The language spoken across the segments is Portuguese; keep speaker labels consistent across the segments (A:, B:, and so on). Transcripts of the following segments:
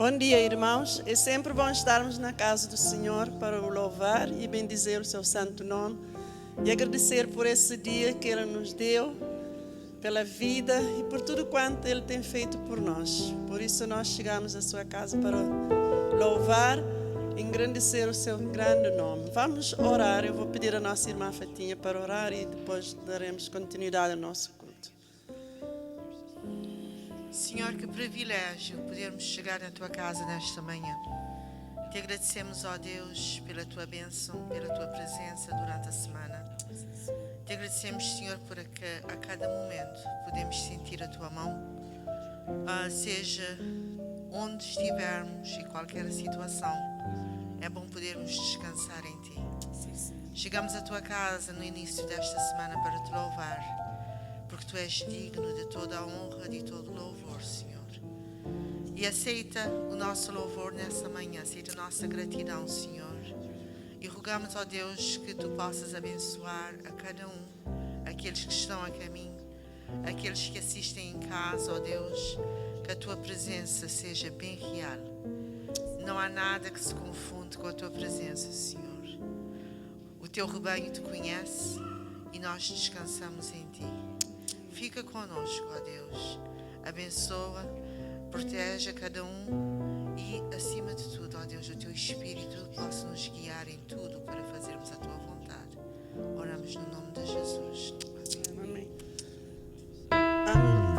A: Bom dia, irmãos. É sempre bom estarmos na casa do Senhor para o louvar e bendizer o seu santo nome e agradecer por esse dia que Ele nos deu, pela vida e por tudo quanto Ele tem feito por nós. Por isso nós chegamos à sua casa para louvar e engrandecer o seu grande nome. Vamos orar. Eu vou pedir a nossa irmã Fatinha para orar e depois daremos continuidade ao nosso culto.
B: Senhor, que privilégio podermos chegar na Tua casa nesta manhã. Te agradecemos, ó Deus, pela Tua bênção, pela Tua presença durante a semana. Te agradecemos, Senhor, porque a cada momento podemos sentir a Tua mão, seja onde estivermos e qualquer situação, é bom podermos descansar em Ti. Chegamos à Tua casa no início desta semana para Te louvar, porque Tu és digno de toda a honra e de todo o louvor, Senhor. E aceita o nosso louvor nessa manhã, aceita a nossa gratidão, Senhor. E rogamos, ó Deus, que Tu possas abençoar a cada um, aqueles que estão a caminho, aqueles que assistem em casa, ó Deus, que a Tua presença seja bem real. Não há nada que se confunde com a Tua presença, Senhor. O Teu rebanho Te conhece e nós descansamos em Ti. Fica conosco, ó Deus. Abençoa, protege a cada um e, acima de tudo, ó Deus, o Teu Espírito possa nos guiar em tudo para fazermos a Tua vontade. Oramos no nome de Jesus.
A: Amém.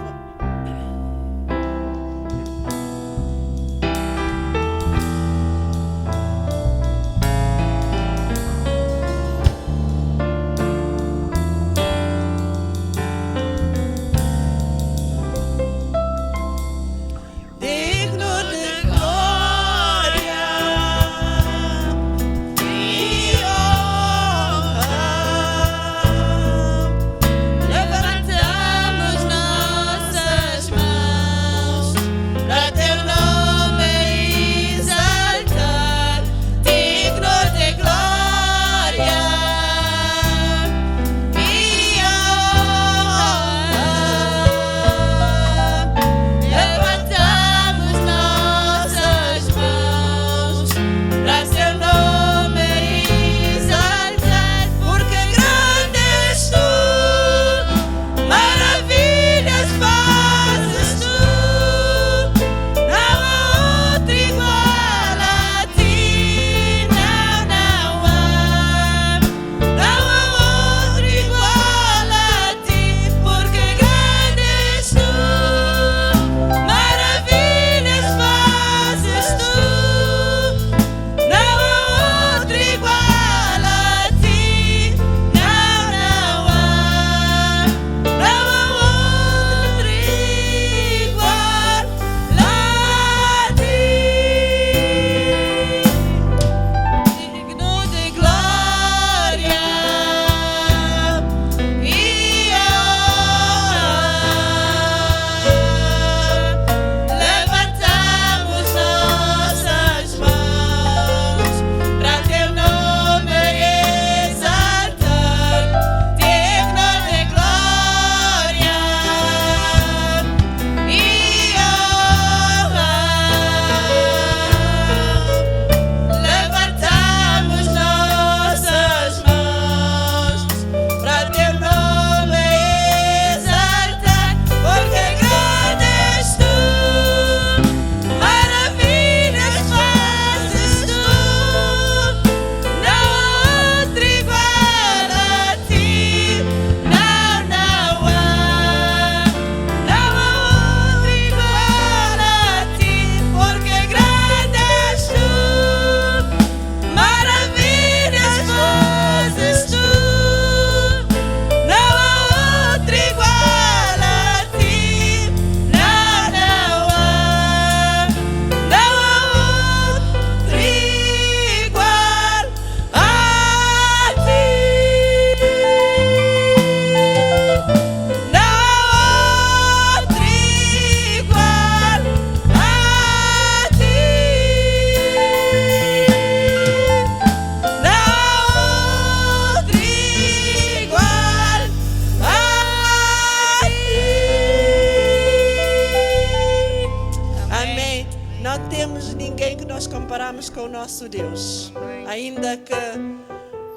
A: temos ninguém que nós comparamos com o nosso Deus. Ainda que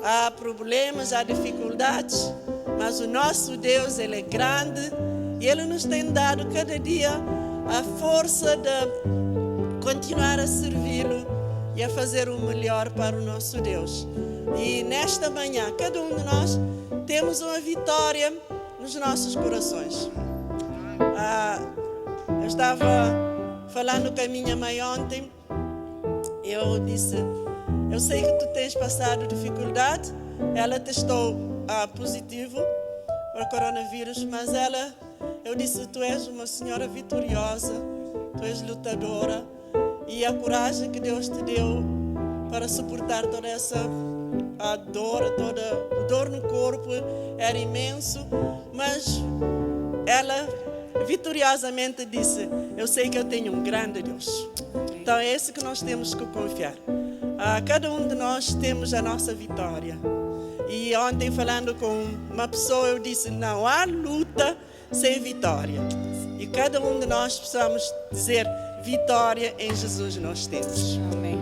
A: há problemas, há dificuldades, mas o nosso Deus, Ele é grande e Ele nos tem dado cada dia a força de continuar a servi-lo e a fazer o melhor para o nosso Deus. E nesta manhã, cada um de nós temos uma vitória nos nossos corações. Eu estava falando com a minha mãe ontem, eu disse, eu sei que tu tens passado dificuldade. Ela testou positivo para o coronavírus, mas eu disse, tu és uma senhora vitoriosa, tu és lutadora, e a coragem que Deus te deu para suportar toda essa dor no corpo era imenso, mas ela vitoriosamente disse, eu sei que eu tenho um grande Deus. Então é esse que nós temos que confiar. Cada um de nós temos a nossa vitória. E ontem, falando com uma pessoa, eu disse, não há luta sem vitória. E cada um de nós precisamos dizer, vitória em Jesus nós temos.
C: Amém.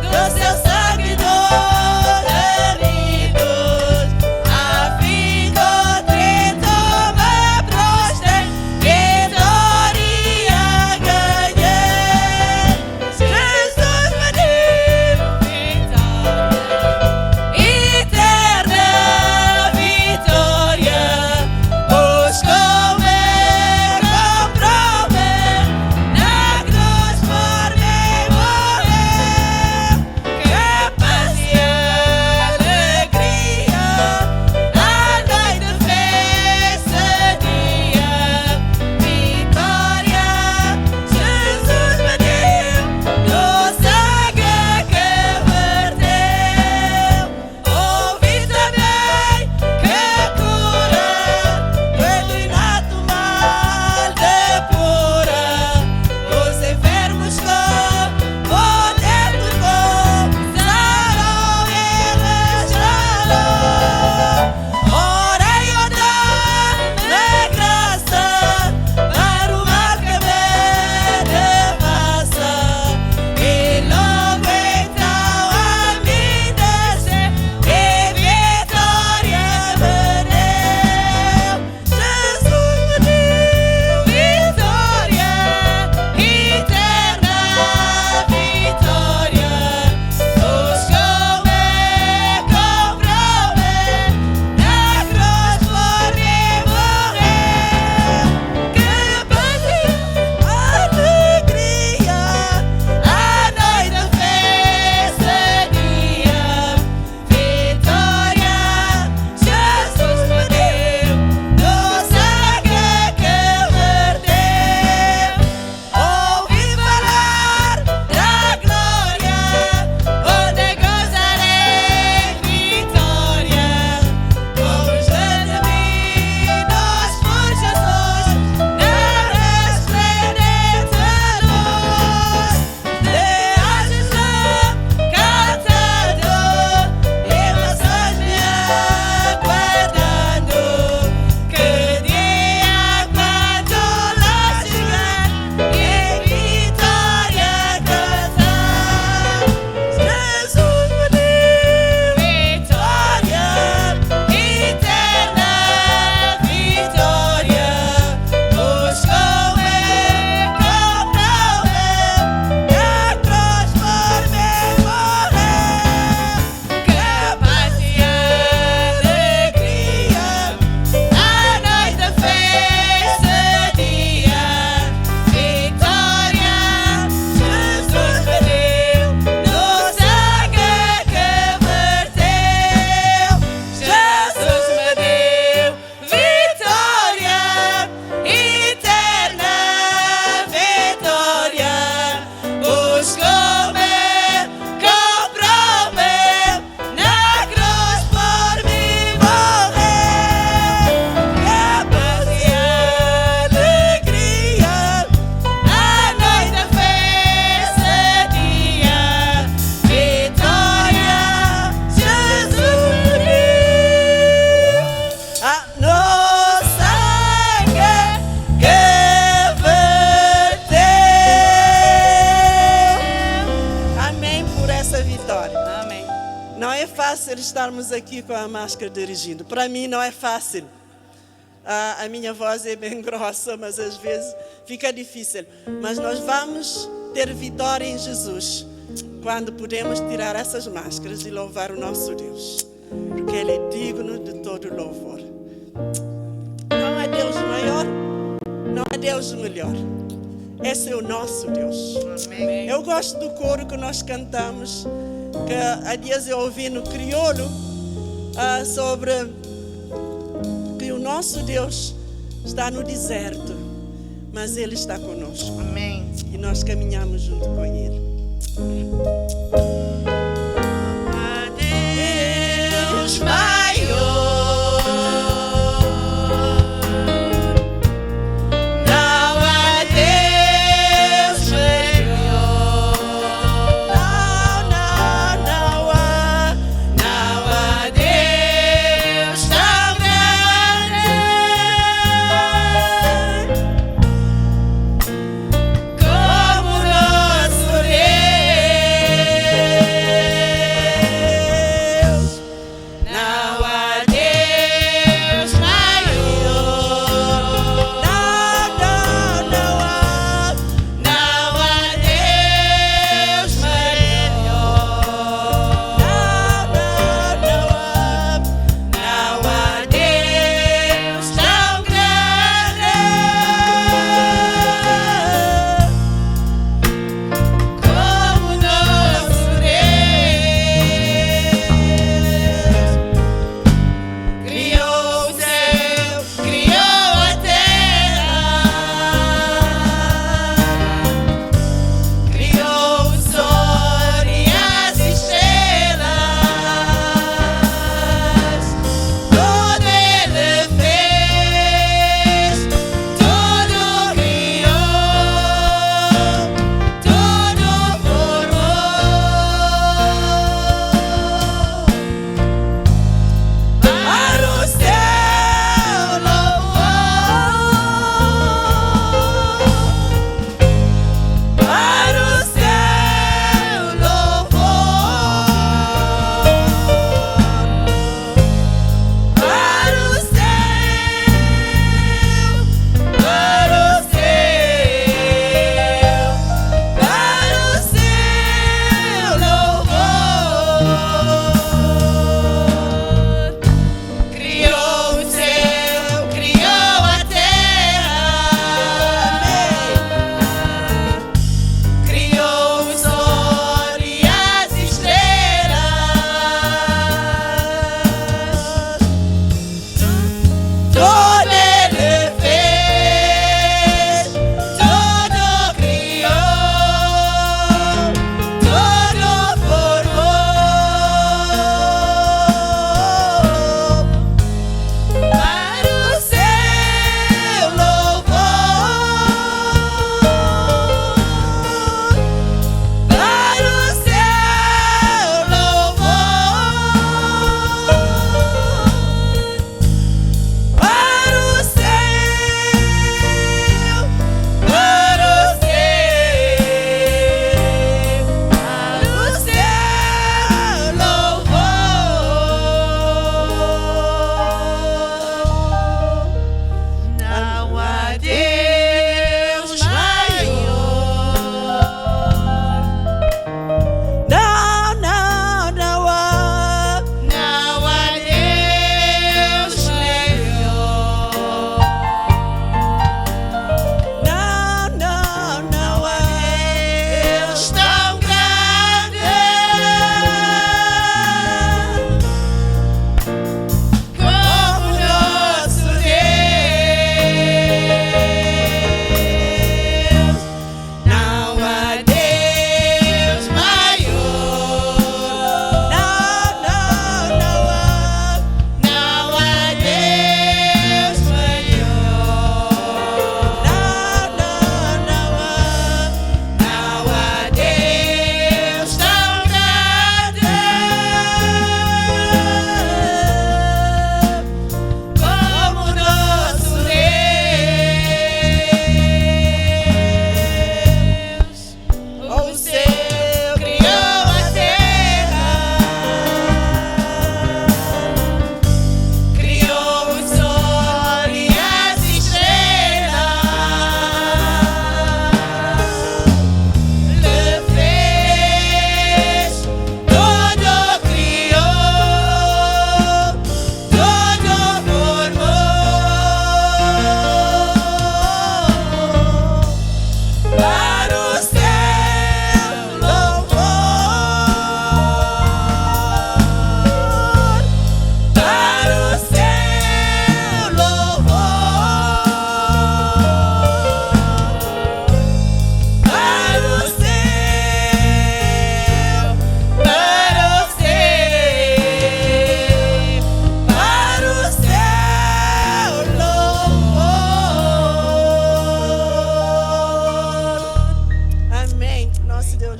D: Do seu sangue, do amigo.
A: fácil estarmos aqui com a máscara dirigindo. Para mim não é fácil. A minha voz é bem grossa, mas às vezes fica difícil. Mas nós vamos ter vitória em Jesus quando podemos tirar essas máscaras e louvar o nosso Deus, porque Ele é digno de todo louvor. Não há Deus maior, não há Deus melhor. Esse é o nosso Deus.
B: Amém.
A: Eu gosto do coro que nós cantamos, que há dias eu ouvi no crioulo, sobre que o nosso Deus está no deserto, mas Ele está conosco.
B: Amém.
A: E nós caminhamos junto com Ele.
B: Deus maior, não há Deus melhor. Não há Deus tão grande como nosso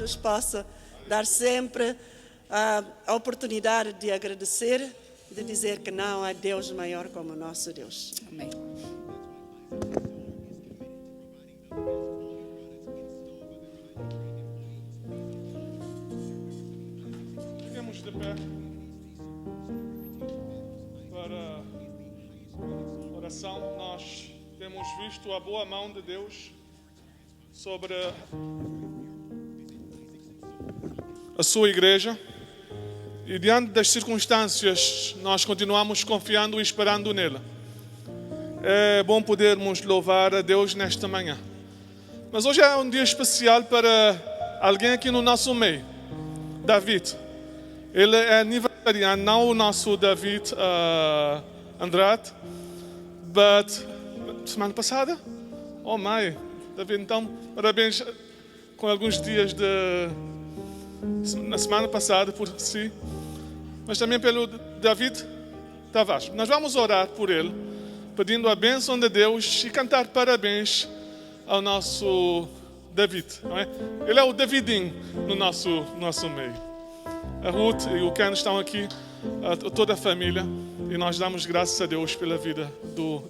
A: nos possa dar sempre a oportunidade de agradecer, de dizer que não há Deus maior como o nosso Deus.
C: Amém.
D: Fiquemos de pé para oração. Nós temos visto a boa mão de Deus sobre a sua igreja e diante das circunstâncias nós continuamos confiando e esperando nele. É bom podermos louvar a Deus nesta manhã. Mas hoje é um dia especial para alguém aqui no nosso meio, David. Ele é aniversariante, não o nosso David Andrade, mas semana passada? Oh, mãe, David, então, parabéns com alguns dias na semana passada por si, mas também pelo David Tavares. Nós vamos orar por ele, pedindo a bênção de Deus e cantar parabéns ao nosso David, não é? Ele é o Davidinho no nosso meio. A Ruth e o Ken estão aqui, toda a família, e nós damos graças a Deus pela vida do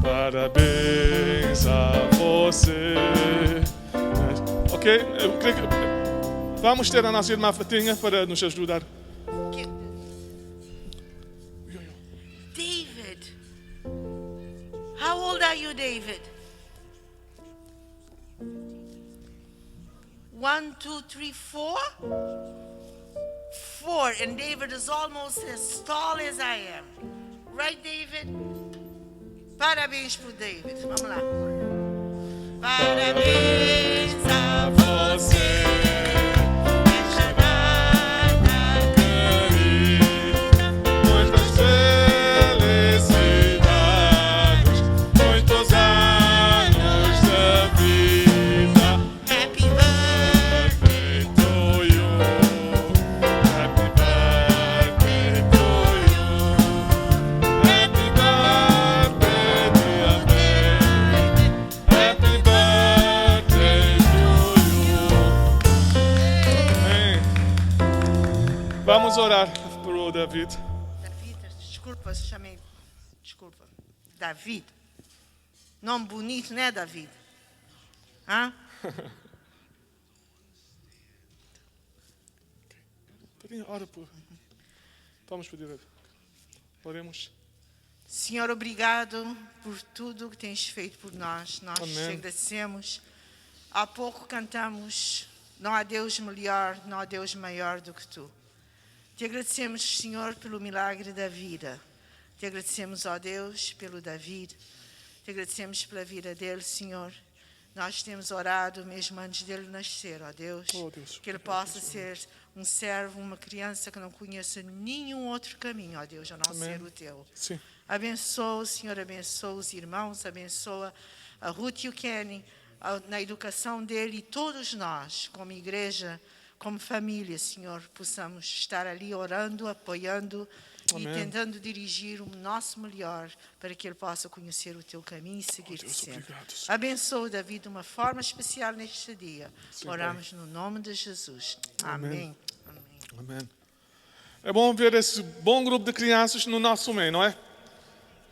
D: Parabéns a você. Ok? Eu creio que vamos ter a nossa irmã Fatinha para nos ajudar.
B: David. How old are you, David? 1, 2, 3, 4? 4. And David is almost as tall as I am. Right, David? Parabéns pro David. Vamos lá. Parabéns a você. Nesta data querida.
D: Muitas felicidades, muitos anos de vida.
B: Happy birthday.
D: To you, happy birthday to you, happy birthday dear baby, happy birthday to you. Amém. Vamos orar para o David.
B: David, desculpa, chamei. Desculpa. David. Nome bonito, né, David? Hã?
D: Ora por. Vamos pedir. Oremos.
B: Senhor, obrigado por tudo que tens feito por nós. Nós te
D: Amém.
B: agradecemos. Há pouco cantamos, não há Deus melhor, não há Deus maior do que tu. Te agradecemos, Senhor, pelo milagre da vida. Te agradecemos, ó Deus, pelo David. Te agradecemos pela vida dele, Senhor. Nós temos orado mesmo antes dele nascer, ó Deus,
D: Oh, Deus,
B: que ele possa ser um servo, uma criança que não conheça nenhum outro caminho, ó Deus, a não
D: Amém.
B: ser o teu.
D: Sim.
B: Abençoa, Senhor, abençoa os irmãos, abençoa a Ruth e o Kenny na educação dele e todos nós, como igreja, como família, Senhor, possamos estar ali orando, apoiando
D: Amém.
B: e tentando dirigir o nosso melhor para que ele possa conhecer o teu caminho e seguir-te
D: Deus,
B: sempre.
D: obrigado, Senhor.
B: Abençoa, David, de uma forma especial neste dia.
D: Sim,
B: Oramos no nome de Jesus. Amém. Amém.
D: Amém. É bom ver esse bom grupo de crianças no nosso meio, não é?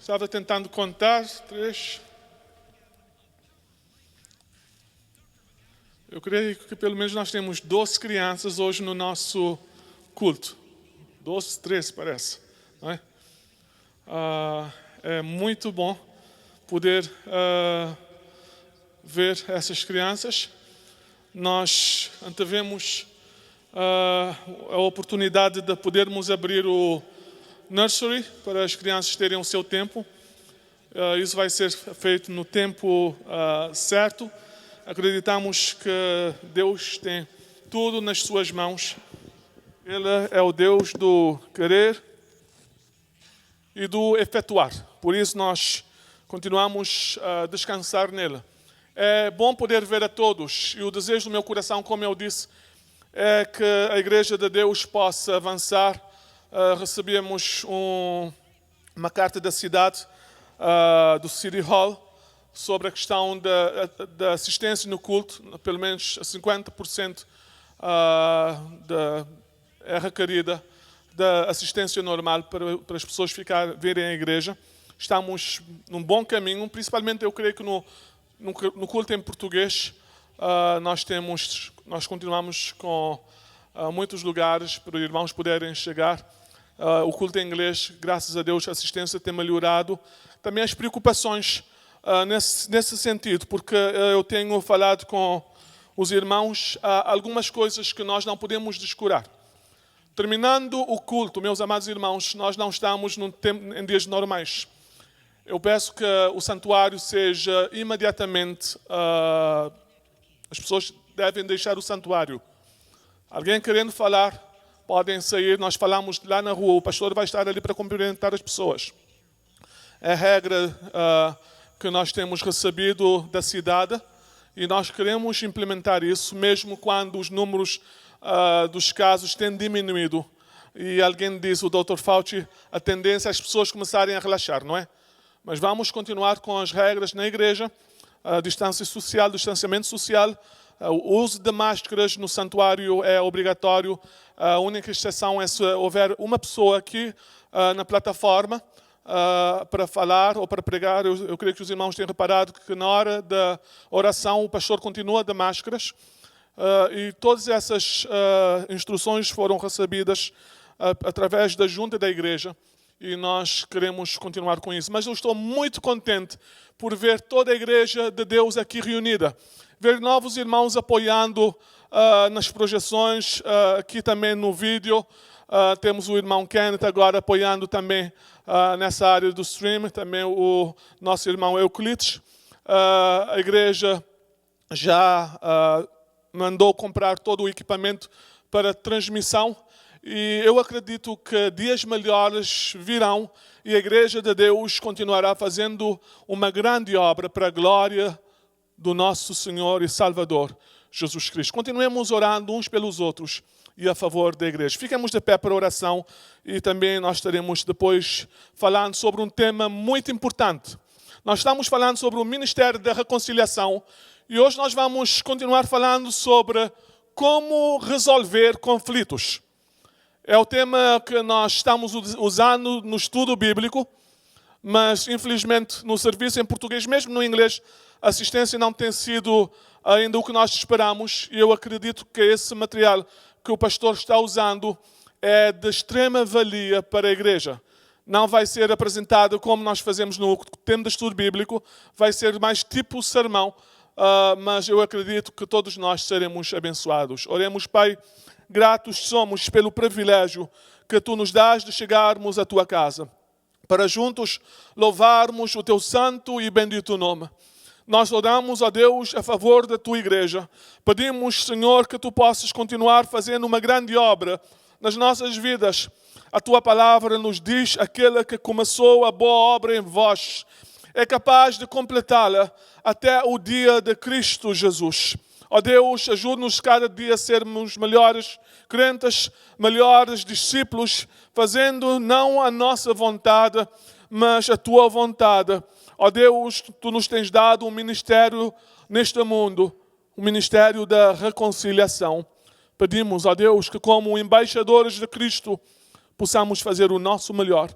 D: Estava tentando contar. 3. Eu creio que pelo menos nós temos 12 crianças hoje no nosso culto. 12, 13 parece, não é? É muito bom poder ver essas crianças. Nós antevemos a oportunidade de podermos abrir o nursery para as crianças terem o seu tempo. Isso vai ser feito no tempo certo. Acreditamos que Deus tem tudo nas suas mãos. Ele é o Deus do querer e do efetuar. Por isso nós continuamos a descansar nele. É bom poder ver a todos. E o desejo do meu coração, como eu disse, é que a Igreja de Deus possa avançar. Recebemos uma carta da cidade do City Hall sobre a questão da assistência no culto, pelo menos 50% é requerida da assistência normal para as pessoas virem à igreja. Estamos num bom caminho, principalmente eu creio que no culto em português nós continuamos com muitos lugares para os irmãos poderem chegar. O culto em inglês, graças a Deus, a assistência tem melhorado. Também as preocupações nesse sentido, porque eu tenho falado com os irmãos algumas coisas que nós não podemos descurar. Terminando o culto, meus amados irmãos, nós não estamos em dias normais. Eu peço que o santuário seja imediatamente... as pessoas devem deixar o santuário. Alguém querendo falar, podem sair. Nós falamos lá na rua, o pastor vai estar ali para cumprimentar as pessoas. É a regra que nós temos recebido da cidade e nós queremos implementar isso, mesmo quando os números dos casos têm diminuído. E alguém diz, o Dr. Fauci, a tendência é as pessoas começarem a relaxar, não é? Mas vamos continuar com as regras na igreja, distanciamento social, o uso de máscaras no santuário é obrigatório. A única exceção é se houver uma pessoa aqui na plataforma para falar ou para pregar. Eu creio que os irmãos têm reparado que na hora da oração o pastor continua de máscaras e todas essas instruções foram recebidas através da junta da igreja e nós queremos continuar com isso. Mas eu estou muito contente por ver toda a igreja de Deus aqui reunida, ver novos irmãos apoiando nas projeções, aqui também no vídeo. Temos o irmão Kenneth agora apoiando também nessa área do stream, também o nosso irmão Euclides. A igreja já mandou comprar todo o equipamento para transmissão e eu acredito que dias melhores virão e a igreja de Deus continuará fazendo uma grande obra para a glória do nosso Senhor e Salvador Jesus Cristo. Continuemos orando uns pelos outros e a favor da igreja. Fiquemos de pé para a oração e também nós estaremos depois falando sobre um tema muito importante. Nós estamos falando sobre o Ministério da Reconciliação e hoje nós vamos continuar falando sobre como resolver conflitos. É o tema que nós estamos usando no estudo bíblico, mas infelizmente no serviço em português, mesmo no inglês, a assistência não tem sido ainda o que nós esperamos e eu acredito que esse material que o pastor está usando é de extrema valia para a igreja. Não vai ser apresentado como nós fazemos no tema de estudo bíblico, vai ser mais tipo sermão, mas eu acredito que todos nós seremos abençoados. Oremos, Pai, gratos somos pelo privilégio que Tu nos dás de chegarmos à Tua casa, para juntos louvarmos o Teu santo e bendito nome. Nós oramos a Deus a favor da Tua igreja. Pedimos, Senhor, que Tu possas continuar fazendo uma grande obra nas nossas vidas. A Tua palavra nos diz, aquele que começou a boa obra em vós é capaz de completá-la até o dia de Cristo Jesus. Ó Deus, ajude-nos cada dia a sermos melhores crentes, melhores discípulos, fazendo não a nossa vontade, mas a Tua vontade. Ó Deus, Tu nos tens dado um ministério neste mundo, o ministério da reconciliação. Pedimos, ó Deus, que como embaixadores de Cristo, possamos fazer o nosso melhor,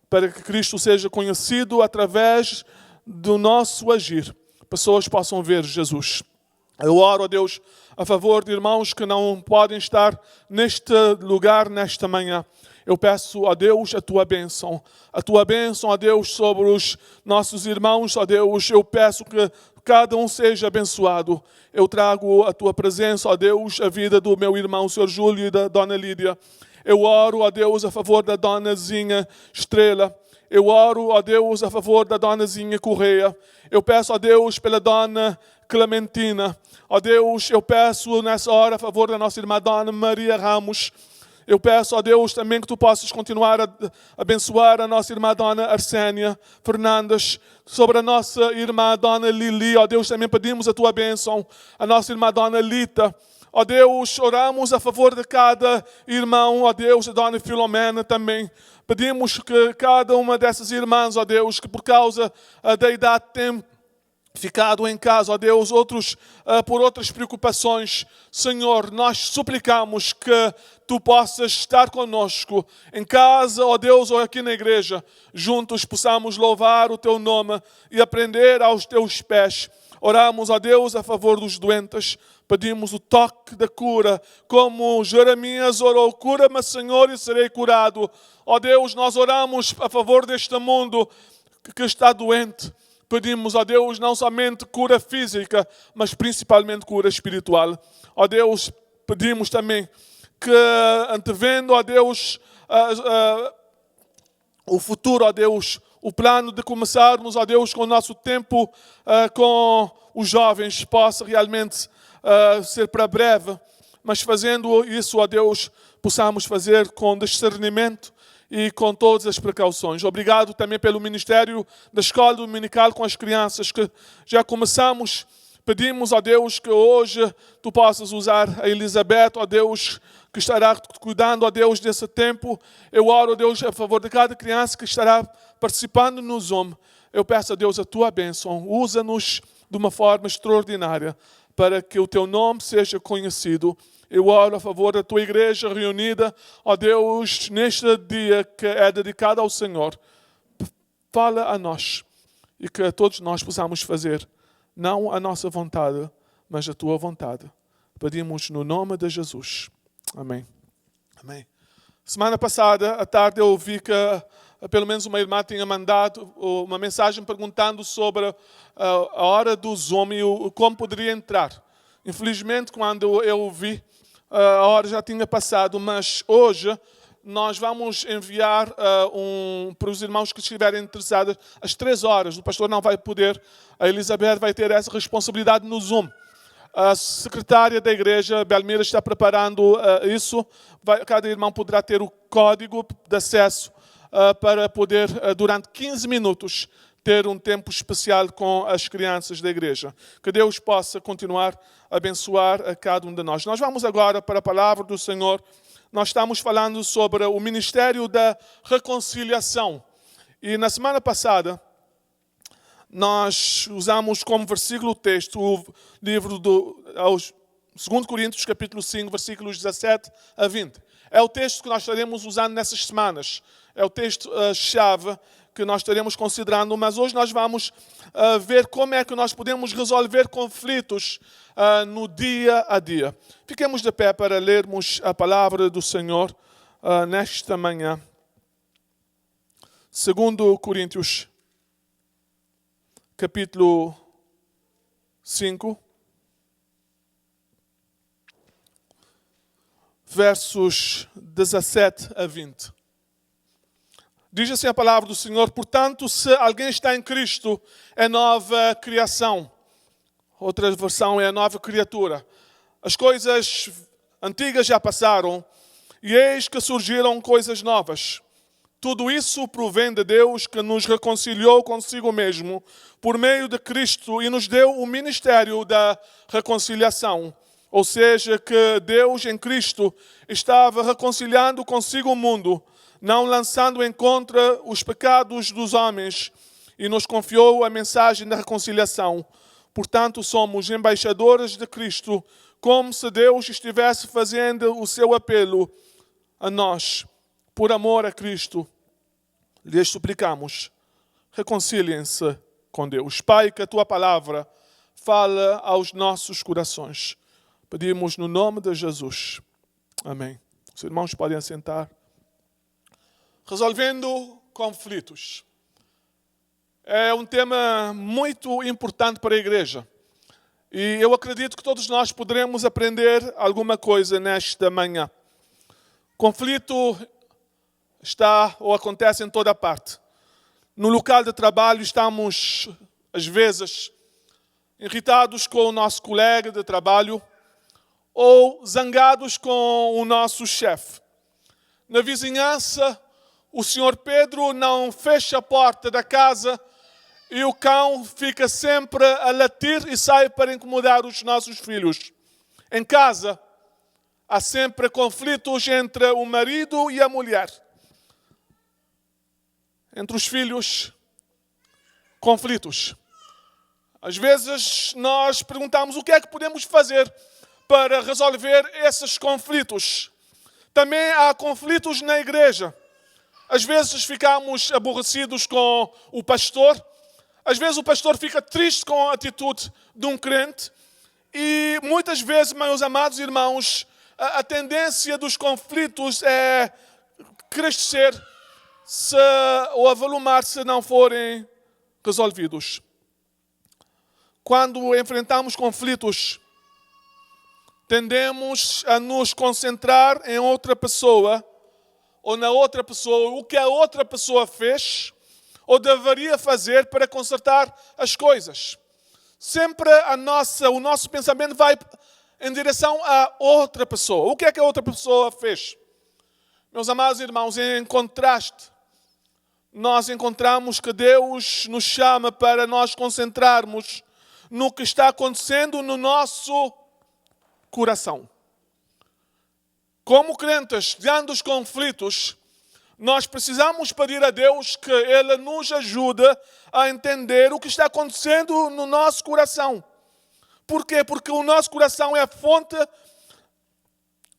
D: para que Cristo seja conhecido através do nosso agir. Pessoas possam ver Jesus. Eu oro, ó Deus, a favor de irmãos que não podem estar neste lugar, nesta manhã. Eu peço a Deus a Tua bênção, ó Deus, sobre os nossos irmãos, ó Deus. Eu peço que cada um seja abençoado. Eu trago a Tua presença, ó Deus, a vida do meu irmão, o Sr. Júlio e da Dona Lídia. Eu oro, ó Deus, a favor da Donazinha Estrela. Eu oro, ó Deus, a favor da Donazinha Correia. Eu peço, ó Deus, pela Dona Clementina. Ó Deus, eu peço nessa hora a favor da nossa irmã Dona Maria Ramos. Eu peço, ó Deus, também que Tu possas continuar a abençoar a nossa irmã Dona Arsénia Fernandes, sobre a nossa irmã Dona Lili. Ó Deus, também pedimos a Tua bênção. A nossa irmã Dona Lita. Ó Deus, oramos a favor de cada irmão, ó Deus, a Dona Filomena também. Pedimos que cada uma dessas irmãs, ó Deus, que por causa da idade tem ficado em casa, ó Deus, outros por outras preocupações. Senhor, nós suplicamos que Tu possas estar conosco em casa, ó Deus, ou aqui na igreja. Juntos possamos louvar o Teu nome e aprender aos Teus pés. Oramos, ó Deus, a favor dos doentes. Pedimos o toque da cura, como Jeremias orou: cura-me, Senhor, e serei curado. Ó Deus, nós oramos a favor deste mundo que está doente. Pedimos, ó Deus, não somente cura física, mas principalmente cura espiritual. Ó Deus, pedimos também que, antevendo, ó Deus, o futuro, ó Deus, o plano de começarmos, ó Deus, com o nosso tempo com os jovens, possa realmente ser para breve, mas fazendo isso, ó Deus, possamos fazer com discernimento e com todas as precauções. Obrigado também pelo ministério da escola dominical com as crianças, que já começamos. Pedimos, ó Deus, que hoje Tu possas usar a Elizabeth, ó Deus, que estará cuidando, ó Deus, desse tempo. Eu oro, ó Deus, a favor de cada criança que estará participando no Zoom. Eu peço a Deus a Tua bênção. Usa-nos de uma forma extraordinária para que o Teu nome seja conhecido. Eu oro a favor da Tua igreja reunida, ó Deus, neste dia que é dedicado ao Senhor. Fala a nós e que todos nós possamos fazer, não a nossa vontade, mas a Tua vontade. Pedimos no nome de Jesus. Amém. Amém. Semana passada, à tarde, eu vi que pelo menos uma irmã tinha mandado uma mensagem perguntando sobre a hora do Zoom e como poderia entrar. Infelizmente, quando eu vi, a hora já tinha passado, mas hoje nós vamos enviar para os irmãos que estiverem interessados às 3 horas. O pastor não vai poder, a Elizabeth vai ter essa responsabilidade no Zoom. A secretária da igreja, Belmira, está preparando isso. Cada irmão poderá ter o código de acesso para poder, durante 15 minutos, ter um tempo especial com as crianças da igreja. Que Deus possa continuar a abençoar a cada um de nós. Nós vamos agora para a palavra do Senhor. Nós estamos falando sobre o ministério da reconciliação. E na semana passada, nós usamos como versículo o texto, o livro aos 2 Coríntios, capítulo 5, versículos 17 a 20. É o texto que nós estaremos usando nessas semanas. É o texto-chave que nós estaremos considerando, mas hoje nós vamos ver como é que nós podemos resolver conflitos no dia a dia. Fiquemos de pé para lermos a palavra do Senhor nesta manhã. 2 Coríntios, capítulo 5, versos 17 a 20. Diz assim a palavra do Senhor: portanto, se alguém está em Cristo, é nova criação. Outra versão é nova criatura. As coisas antigas já passaram, e eis que surgiram coisas novas. Tudo isso provém de Deus, que nos reconciliou consigo mesmo, por meio de Cristo, e nos deu o ministério da reconciliação. Ou seja, que Deus em Cristo estava reconciliando consigo o mundo, não lançando em contra os pecados dos homens, e nos confiou a mensagem da reconciliação. Portanto, somos embaixadores de Cristo, como se Deus estivesse fazendo o seu apelo a nós. Por amor a Cristo, lhes suplicamos, reconciliem-se com Deus. Pai, que a Tua palavra fala aos nossos corações. Pedimos no nome de Jesus. Amém. Os irmãos podem assentar. Resolvendo conflitos. É um tema muito importante para a igreja. E eu acredito que todos nós poderemos aprender alguma coisa nesta manhã. Conflito está ou acontece em toda parte. No local de trabalho estamos, às vezes, irritados com o nosso colega de trabalho ou zangados com o nosso chefe. Na vizinhança, o senhor Pedro não fecha a porta da casa e o cão fica sempre a latir e sai para incomodar os nossos filhos. Em casa, há sempre conflitos entre o marido e a mulher. Entre os filhos, conflitos. Às vezes nós perguntamos o que é que podemos fazer para resolver esses conflitos. Também há conflitos na igreja. Às vezes ficamos aborrecidos com o pastor. Às vezes o pastor fica triste com a atitude de um crente. E muitas vezes, meus amados irmãos, a tendência dos conflitos é crescer ou avolumar se não forem resolvidos. Quando enfrentamos conflitos, tendemos a nos concentrar em outra pessoa ou na outra pessoa, o que a outra pessoa fez ou deveria fazer para consertar as coisas. Sempre o nosso pensamento vai em direção a outra pessoa. O que é que a outra pessoa fez? Meus amados irmãos, em contraste, nós encontramos que Deus nos chama para nós concentrarmos no que está acontecendo no nosso coração. Como crentes, diante dos conflitos, nós precisamos pedir a Deus que Ele nos ajude a entender o que está acontecendo no nosso coração. Por quê? Porque o nosso coração é a fonte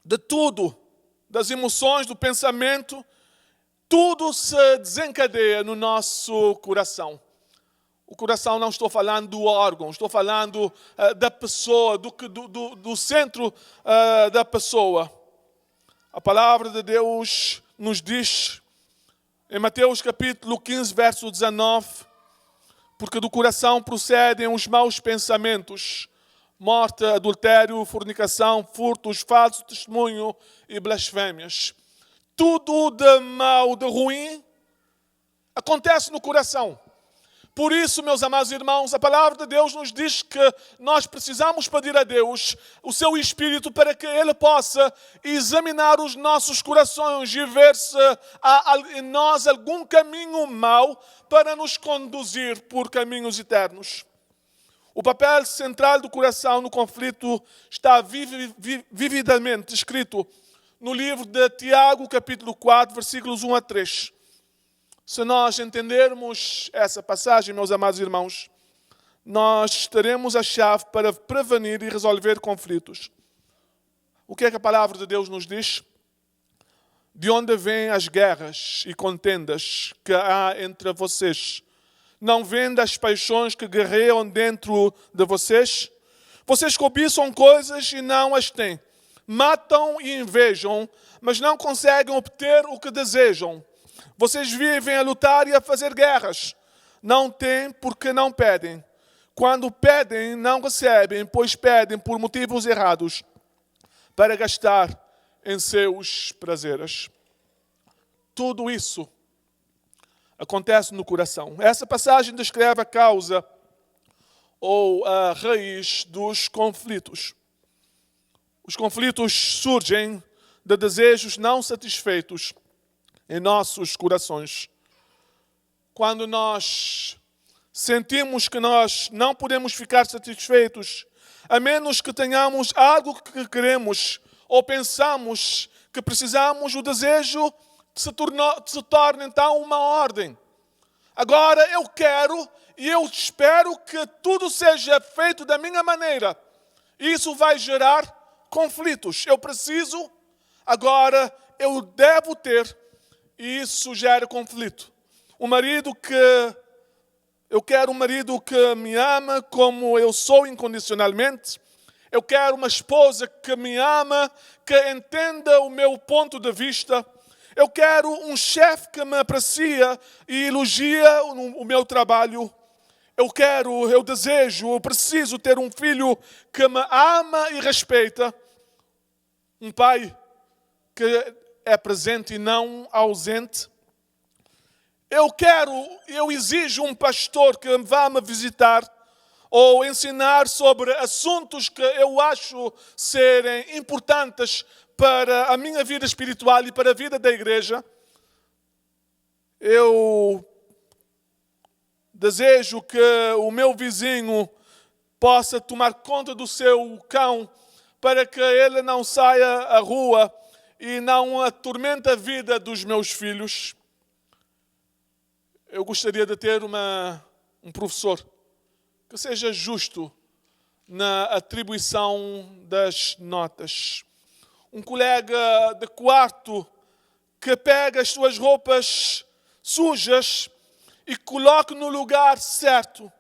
D: de tudo, das emoções, do pensamento. Tudo se desencadeia no nosso coração. O coração, não estou falando do órgão, estou falando da pessoa, do centro da pessoa. A palavra de Deus nos diz, em Mateus capítulo 15, verso 19, porque do coração procedem os maus pensamentos, morte, adultério, fornicação, furtos, falso testemunho e blasfémias. Tudo de mal, de ruim, acontece no coração. Por isso, meus amados irmãos, a palavra de Deus nos diz que nós precisamos pedir a Deus o seu Espírito para que Ele possa examinar os nossos corações e ver se há em nós algum caminho mau para nos conduzir por caminhos eternos. O papel central do coração no conflito está vividamente escrito no livro de Tiago, capítulo 4, versículos 1 a 3. Se nós entendermos essa passagem, meus amados irmãos, nós teremos a chave para prevenir e resolver conflitos. O que é que a palavra de Deus nos diz? De onde vêm as guerras e contendas que há entre vocês? Não vêm das paixões que guerreiam dentro de vocês? Vocês cobiçam coisas e não as têm. Matam e invejam, mas não conseguem obter o que desejam. Vocês vivem a lutar e a fazer guerras. Não têm porque não pedem. Quando pedem, não recebem, pois pedem por motivos errados, para gastar em seus prazeres. Tudo isso acontece no coração. Essa passagem descreve a causa ou a raiz dos conflitos. Os conflitos surgem de desejos não satisfeitos em nossos corações. Quando nós sentimos que nós não podemos ficar satisfeitos, a menos que tenhamos algo que queremos ou pensamos que precisamos, o desejo se torna então uma ordem. Agora eu quero e eu espero que tudo seja feito da minha maneira. Isso vai gerar conflitos. Eu preciso, agora eu devo ter. E isso gera conflito. Eu quero um marido que me ama como eu sou incondicionalmente. Eu quero uma esposa que me ama, que entenda o meu ponto de vista. Eu quero um chefe que me aprecia e elogia o meu trabalho. Eu desejo, eu preciso ter um filho que me ama e respeita. Um pai que é presente e não ausente. Eu exijo um pastor que vá me visitar ou ensinar sobre assuntos que eu acho serem importantes para a minha vida espiritual e para a vida da igreja. Eu desejo que o meu vizinho possa tomar conta do seu cão para que ele não saia à rua e não atormente a vida dos meus filhos. Eu gostaria de ter um professor que seja justo na atribuição das notas. Um colega de quarto que pega as suas roupas sujas e coloque no lugar certo.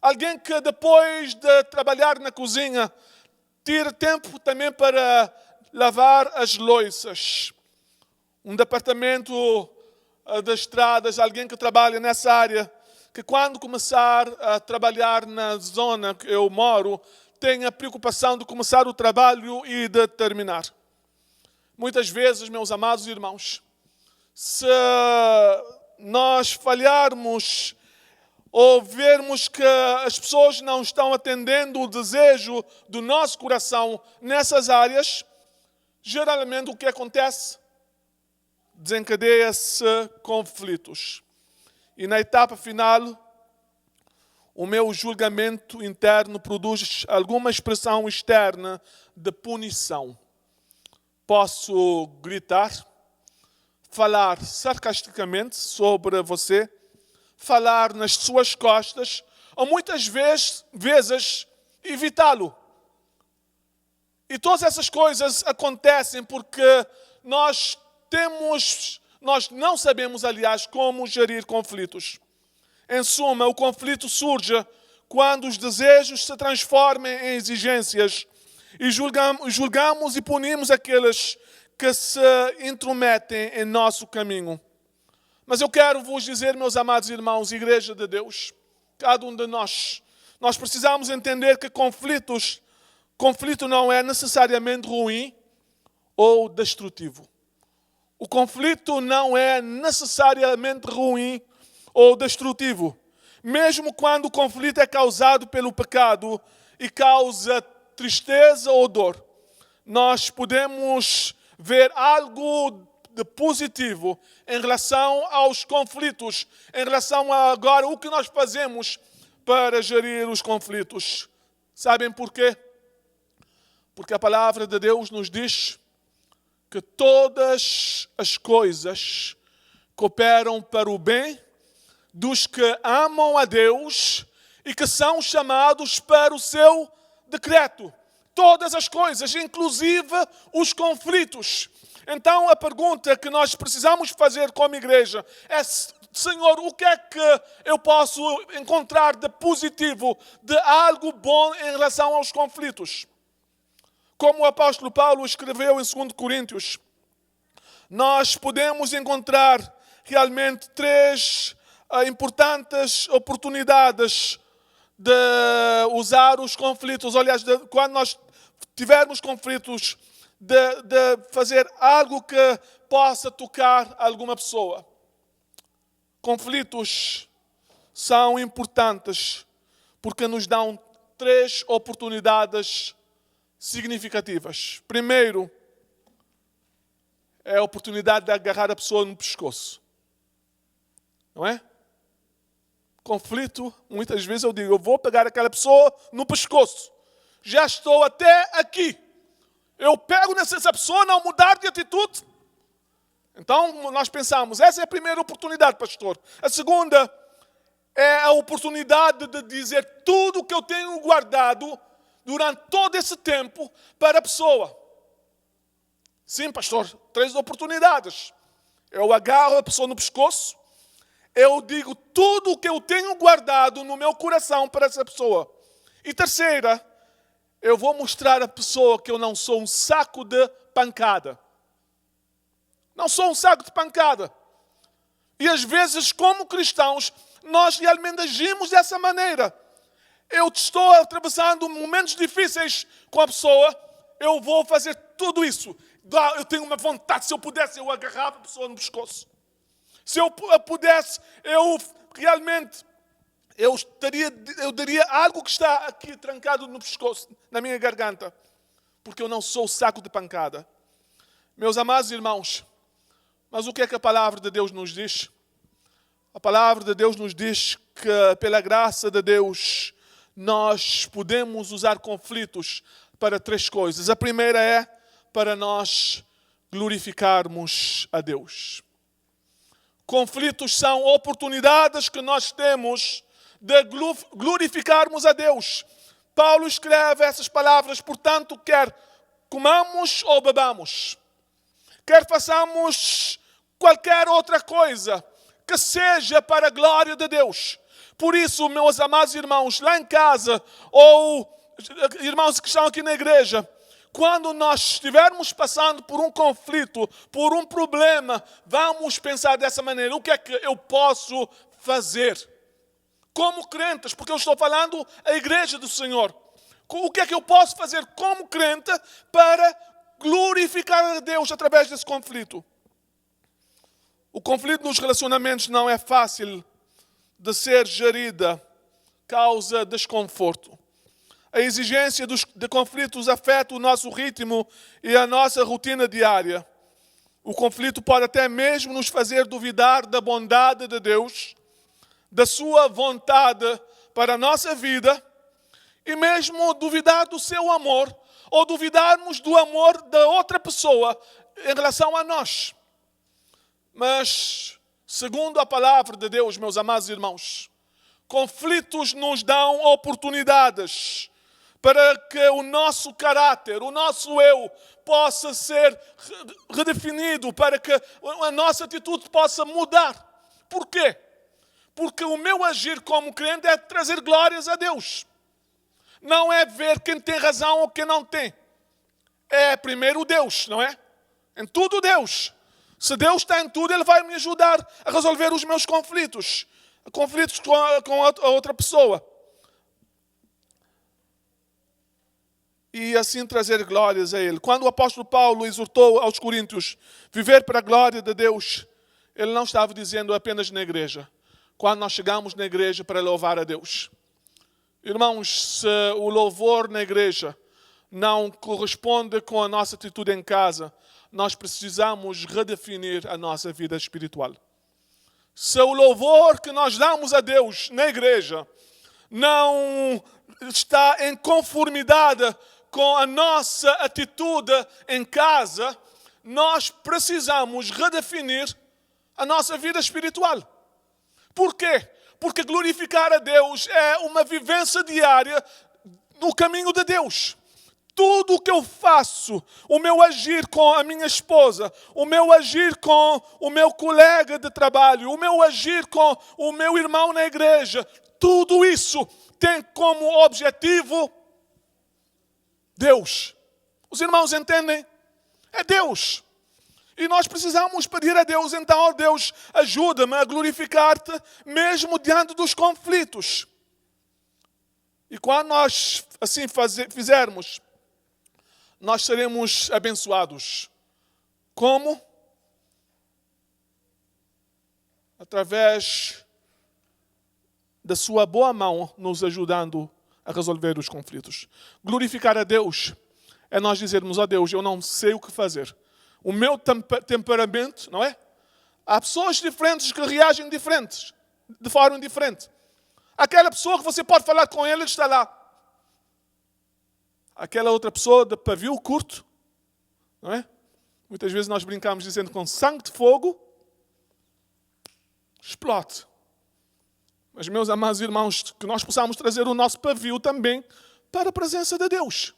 D: Alguém que depois de trabalhar na cozinha, tire tempo também para lavar as louças. Um departamento das estradas, alguém que trabalha nessa área, que quando começar a trabalhar na zona que eu moro, tenha a preocupação de começar o trabalho e de terminar. Muitas vezes, meus amados irmãos, se nós falharmos ou vermos que as pessoas não estão atendendo o desejo do nosso coração nessas áreas, geralmente o que acontece? Desencadeia-se conflitos. E na etapa final, o meu julgamento interno produz alguma expressão externa de punição. Posso gritar, falar sarcasticamente sobre você, falar nas suas costas, ou muitas vezes evitá-lo. E todas essas coisas acontecem porque nós não sabemos, aliás, como gerir conflitos. Em suma, o conflito surge quando os desejos se transformam em exigências e julgamos e punimos aqueles que se intrometem em nosso caminho. Mas eu quero vos dizer, meus amados irmãos, Igreja de Deus, cada um de nós precisamos entender que conflito não é necessariamente ruim ou destrutivo. O conflito não é necessariamente ruim ou destrutivo. Mesmo quando o conflito é causado pelo pecado e causa tristeza ou dor, nós podemos ver algo de positivo em relação aos conflitos, em relação a agora o que nós fazemos para gerir os conflitos. Sabem por quê? Porque a palavra de Deus nos diz que todas as coisas cooperam para o bem dos que amam a Deus e que são chamados para o seu decreto. Todas as coisas, inclusive os conflitos. Então a pergunta que nós precisamos fazer como igreja é: Senhor, o que é que eu posso encontrar de positivo, de algo bom em relação aos conflitos? Como o apóstolo Paulo escreveu em 2 Coríntios, nós podemos encontrar realmente 3 importantes oportunidades de usar os conflitos. Aliás, quando nós tivermos conflitos, de fazer algo que possa tocar alguma pessoa. Conflitos são importantes porque nos dão 3 oportunidades significativas. Primeiro, é a oportunidade de agarrar a pessoa no pescoço. Não é? Conflito, muitas vezes eu digo, eu vou pegar aquela pessoa no pescoço. Já estou até aqui. Eu pego nessa pessoa não mudar de atitude. Então, nós pensamos, essa é a primeira oportunidade, pastor. A segunda é a oportunidade de dizer tudo o que eu tenho guardado durante todo esse tempo para a pessoa. Sim, pastor, 3 oportunidades. Eu agarro a pessoa no pescoço, eu digo tudo o que eu tenho guardado no meu coração para essa pessoa. E terceira, eu vou mostrar à pessoa que eu não sou um saco de pancada. Não sou um saco de pancada. E às vezes, como cristãos, nós realmente agimos dessa maneira. Eu estou atravessando momentos difíceis com a pessoa, eu vou fazer tudo isso. Eu tenho uma vontade, se eu pudesse, eu agarrava a pessoa no pescoço. Se eu pudesse, eu realmente, eu daria algo que está aqui trancado no pescoço, na minha garganta. Porque eu não sou saco de pancada. Meus amados irmãos, mas o que é que a palavra de Deus nos diz? A palavra de Deus nos diz que, pela graça de Deus, nós podemos usar conflitos para 3 coisas. A primeira é para nós glorificarmos a Deus. Conflitos são oportunidades que nós temos de glorificarmos a Deus. Paulo escreve essas palavras, portanto, quer comamos ou bebamos, quer façamos qualquer outra coisa, que seja para a glória de Deus. Por isso, meus amados irmãos, lá em casa, ou irmãos que estão aqui na igreja, quando nós estivermos passando por um conflito, por um problema, vamos pensar dessa maneira: o que é que eu posso fazer? Como crentes, porque eu estou falando a igreja do Senhor. O que é que eu posso fazer como crente para glorificar a Deus através desse conflito? O conflito nos relacionamentos não é fácil de ser gerida, causa desconforto. A exigência de conflitos afeta o nosso ritmo e a nossa rotina diária. O conflito pode até mesmo nos fazer duvidar da bondade de Deus, da sua vontade para a nossa vida, e mesmo duvidar do seu amor, ou duvidarmos do amor da outra pessoa em relação a nós. Mas, segundo a palavra de Deus, meus amados irmãos, conflitos nos dão oportunidades para que o nosso caráter, o nosso eu, possa ser redefinido, para que a nossa atitude possa mudar. Por quê? Porque o meu agir como crente é trazer glórias a Deus. Não é ver quem tem razão ou quem não tem. É primeiro Deus, não é? Em tudo Deus. Se Deus está em tudo, Ele vai me ajudar a resolver os meus conflitos. Conflitos com a outra pessoa. E assim trazer glórias a Ele. Quando o apóstolo Paulo exortou aos coríntios viver para a glória de Deus, ele não estava dizendo apenas na igreja. Quando nós chegamos na igreja para louvar a Deus. Irmãos, se o louvor na igreja não corresponde com a nossa atitude em casa, nós precisamos redefinir a nossa vida espiritual. Se o louvor que nós damos a Deus na igreja não está em conformidade com a nossa atitude em casa, nós precisamos redefinir a nossa vida espiritual. Por quê? Porque glorificar a Deus é uma vivência diária no caminho de Deus. Tudo o que eu faço, o meu agir com a minha esposa, o meu agir com o meu colega de trabalho, o meu agir com o meu irmão na igreja, tudo isso tem como objetivo Deus. Os irmãos entendem? É Deus. E nós precisamos pedir a Deus, então, ó Deus, ajuda-me a glorificar-te mesmo diante dos conflitos. E quando nós assim fizermos, nós seremos abençoados. Como? Através da sua boa mão nos ajudando a resolver os conflitos. Glorificar a Deus é nós dizermos: ó Deus, eu não sei o que fazer. O meu temperamento, não é? Há pessoas diferentes que reagem de forma diferente. Aquela pessoa que você pode falar com ele está lá. Aquela outra pessoa de pavio curto, não é? Muitas vezes nós brincamos dizendo com sangue de fogo, explode. Mas, meus amados irmãos, que nós possamos trazer o nosso pavio também para a presença de Deus.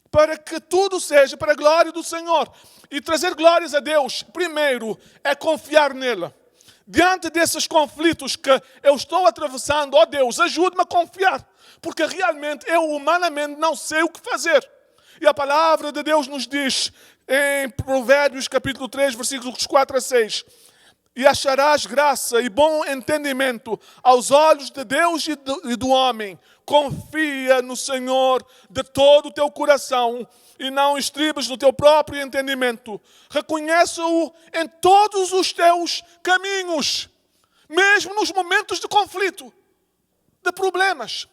D: Para que tudo seja para a glória do Senhor. E trazer glórias a Deus, primeiro, é confiar nele. Diante desses conflitos que eu estou atravessando, ó Deus, ajude-me a confiar. Porque realmente eu humanamente não sei o que fazer. E a palavra de Deus nos diz em Provérbios capítulo 3, versículos 4 a 6. E acharás graça e bom entendimento aos olhos de Deus e do homem. Confia no Senhor de todo o teu coração e não estribes no teu próprio entendimento. Reconheça-o em todos os teus caminhos, mesmo nos momentos de conflito, de problemas.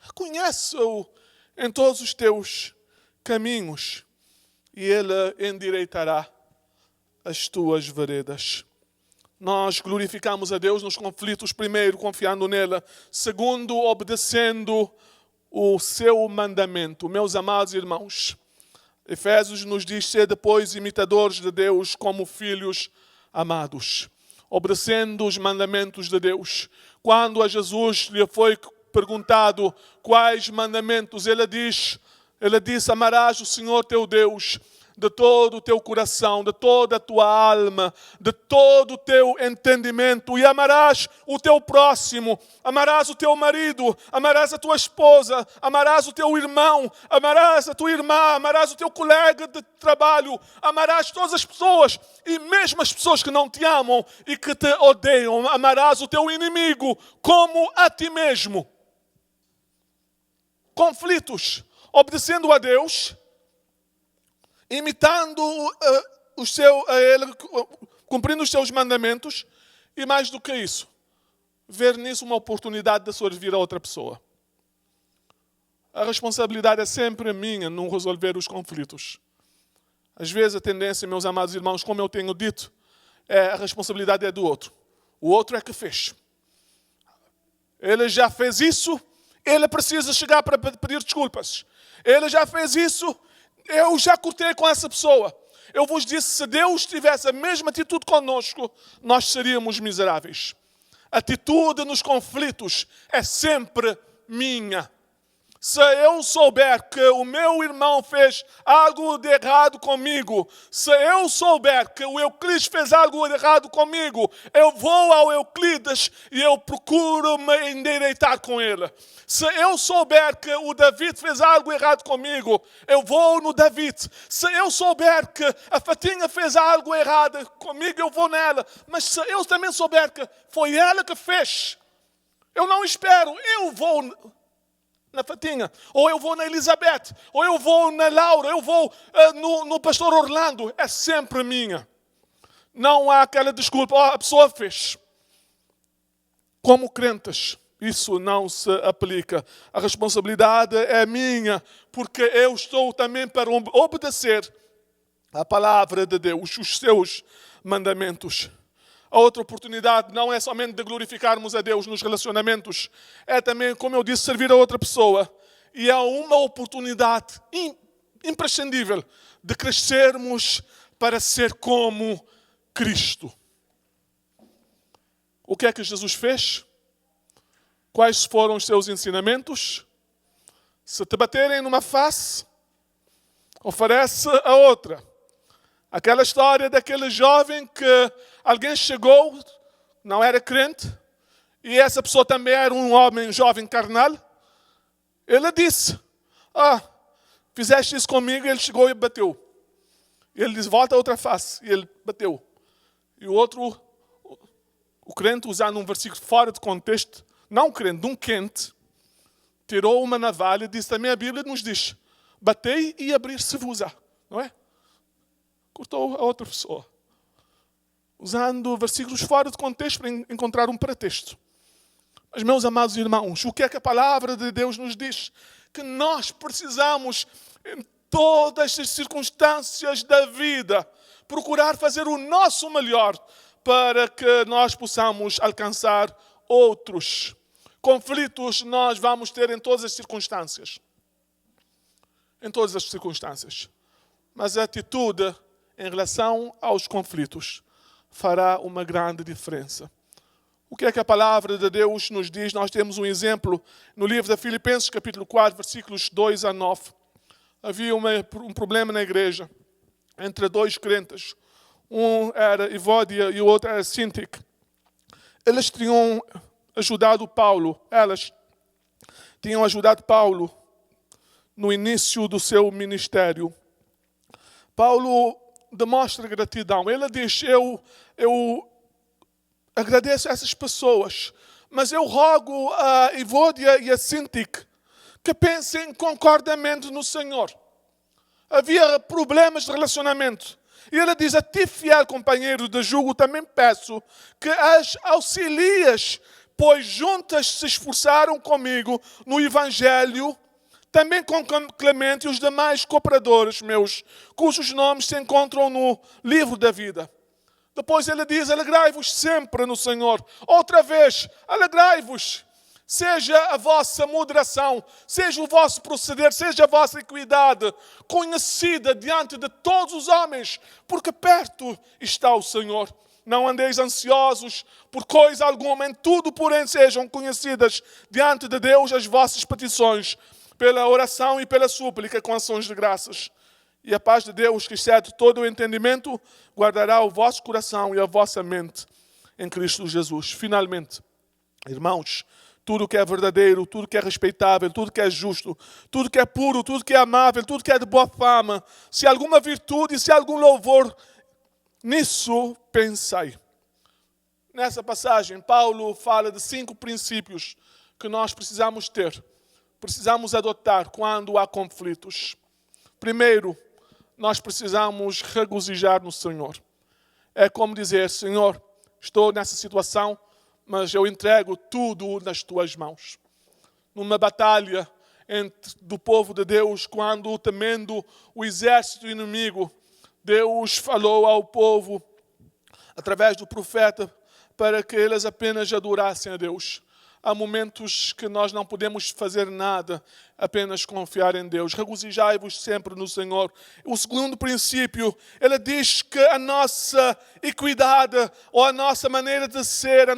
D: Reconheça-o em todos os teus caminhos e Ele endireitará as tuas veredas. Nós glorificamos a Deus nos conflitos, primeiro, confiando nele. Segundo, obedecendo o seu mandamento. Meus amados irmãos, Efésios nos diz ser depois imitadores de Deus como filhos amados, obedecendo os mandamentos de Deus. Quando a Jesus lhe foi perguntado quais mandamentos, ele disse, amarás o Senhor teu Deus de todo o teu coração, de toda a tua alma, de todo o teu entendimento, e amarás o teu próximo, amarás o teu marido, amarás a tua esposa, amarás o teu irmão, amarás a tua irmã, amarás o teu colega de trabalho, amarás todas as pessoas, e mesmo as pessoas que não te amam e que te odeiam, amarás o teu inimigo como a ti mesmo. Conflitos, obedecendo a Deus, imitando ele, cumprindo os seus mandamentos, e mais do que isso, ver nisso uma oportunidade de servir a outra pessoa. A responsabilidade é sempre minha não resolver os conflitos. Às vezes a tendência, meus amados irmãos, como eu tenho dito, a responsabilidade é do outro. O outro é que fez. Ele já fez isso, ele precisa chegar para pedir desculpas. Ele já fez isso, eu já cortei com essa pessoa. Eu vos disse, se Deus tivesse a mesma atitude conosco, nós seríamos miseráveis. A atitude nos conflitos é sempre minha. Se eu souber que o meu irmão fez algo de errado comigo, se eu souber que o Euclides fez algo de errado comigo, eu vou ao Euclides e eu procuro me endireitar com ele. Se eu souber que o David fez algo errado comigo, eu vou no David. Se eu souber que a Fatinha fez algo errado comigo, eu vou nela. Mas se eu também souber que foi ela que fez, eu não espero, eu vou na Fatinha, ou eu vou na Elizabeth, ou eu vou na Laura, eu vou no pastor Orlando. É sempre minha. Não há aquela desculpa, a pessoa fez. Como crentes, isso não se aplica. A responsabilidade é minha, porque eu estou também para obedecer a palavra de Deus, os seus mandamentos. A outra oportunidade não é somente de glorificarmos a Deus nos relacionamentos, é também, como eu disse, servir a outra pessoa. E há uma oportunidade imprescindível de crescermos para ser como Cristo. O que é que Jesus fez? Quais foram os seus ensinamentos? Se te baterem numa face, oferece a outra. Aquela história daquele jovem que alguém chegou, não era crente, e essa pessoa também era um homem jovem carnal. Ele disse, fizeste isso comigo, e ele chegou e bateu. E ele disse, volta a outra face, e ele bateu. E o outro, o crente, usando um versículo fora de contexto, não crente, de um quente, tirou uma navalha e disse, também a Bíblia nos diz, batei e abrir-se-vos-á, não é? Cortou a outra pessoa. Usando versículos fora de contexto para encontrar um pretexto. Mas, meus amados irmãos, o que é que a palavra de Deus nos diz? Que nós precisamos, em todas as circunstâncias da vida, procurar fazer o nosso melhor para que nós possamos alcançar outros. Conflitos nós vamos ter em todas as circunstâncias. Em todas as circunstâncias. Mas a atitude em relação aos conflitos fará uma grande diferença. O que é que a palavra de Deus nos diz? Nós temos um exemplo no livro de Filipenses, capítulo 4, versículos 2 a 9. Havia um problema na igreja entre dois crentes. Um era Evódia e o outro era Sintique. Elas tinham ajudado Paulo no início do seu ministério. Paulo demonstra gratidão. Ele diz, eu agradeço a essas pessoas, mas eu rogo a Evódia e a Sintique que pensem concordamente no Senhor. Havia problemas de relacionamento. E ele diz, a ti, fiel companheiro de jugo, também peço que as auxilias, pois juntas se esforçaram comigo no Evangelho, também com Clemente e os demais cooperadores meus, cujos nomes se encontram no livro da vida. Depois ele diz, alegrai-vos sempre no Senhor. Outra vez, alegrai-vos. Seja a vossa moderação, seja o vosso proceder, seja a vossa equidade conhecida diante de todos os homens, porque perto está o Senhor. Não andeis ansiosos por coisa alguma, em tudo, porém, sejam conhecidas diante de Deus as vossas petições, pela oração e pela súplica com ações de graças. E a paz de Deus, que excede todo o entendimento, guardará o vosso coração e a vossa mente em Cristo Jesus. Finalmente, irmãos, tudo que é verdadeiro, tudo que é respeitável, tudo que é justo, tudo que é puro, tudo que é amável, tudo que é de boa fama, se há alguma virtude e se há algum louvor, nisso pensai. Nessa passagem, Paulo fala de 5 princípios que nós precisamos ter, precisamos adotar quando há conflitos. Primeiro, nós precisamos regozijar no Senhor. É como dizer: Senhor, estou nessa situação, mas eu entrego tudo nas tuas mãos. Numa batalha do povo de Deus, quando temendo o exército inimigo, Deus falou ao povo, através do profeta, para que eles apenas adorassem a Deus. Há momentos que nós não podemos fazer nada, apenas confiar em Deus. Regozijai-vos sempre no Senhor. O segundo princípio, ele diz que a nossa equidade, ou a nossa maneira de ser,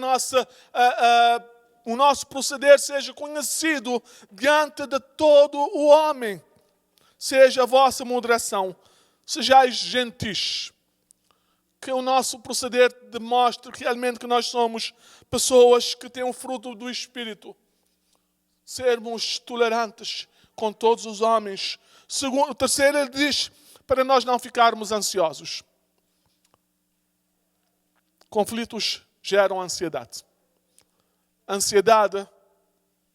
D: o nosso proceder seja conhecido diante de todo o homem. Seja a vossa moderação, sejais gentis. Que o nosso proceder demonstre realmente que nós somos pessoas que têm o fruto do Espírito. Sermos tolerantes com todos os homens. Segundo, terceiro, ele diz para nós não ficarmos ansiosos. Conflitos geram ansiedade. Ansiedade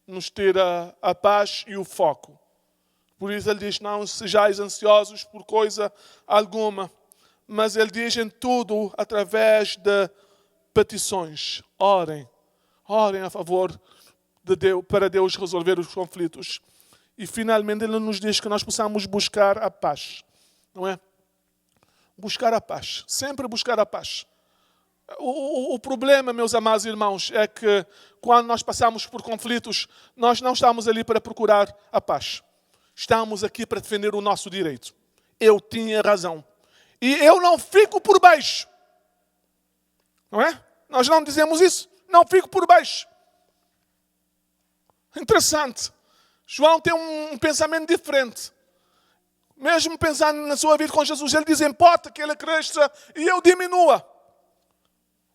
D: nos tira a paz e o foco. Por isso ele diz: não sejais ansiosos por coisa alguma. Mas ele diz em tudo, através de petições. Orem a favor de Deus, para Deus resolver os conflitos. E finalmente ele nos diz que nós possamos buscar a paz. Não é? Buscar a paz. Sempre buscar a paz. O problema, meus amados irmãos, é que quando nós passamos por conflitos, nós não estamos ali para procurar a paz. Estamos aqui para defender o nosso direito. Eu tinha razão. E eu não fico por baixo. Não é? Nós não dizemos isso. Não fico por baixo. Interessante. João tem um pensamento diferente. Mesmo pensando na sua vida com Jesus, ele diz: importa que ele cresça e eu diminua.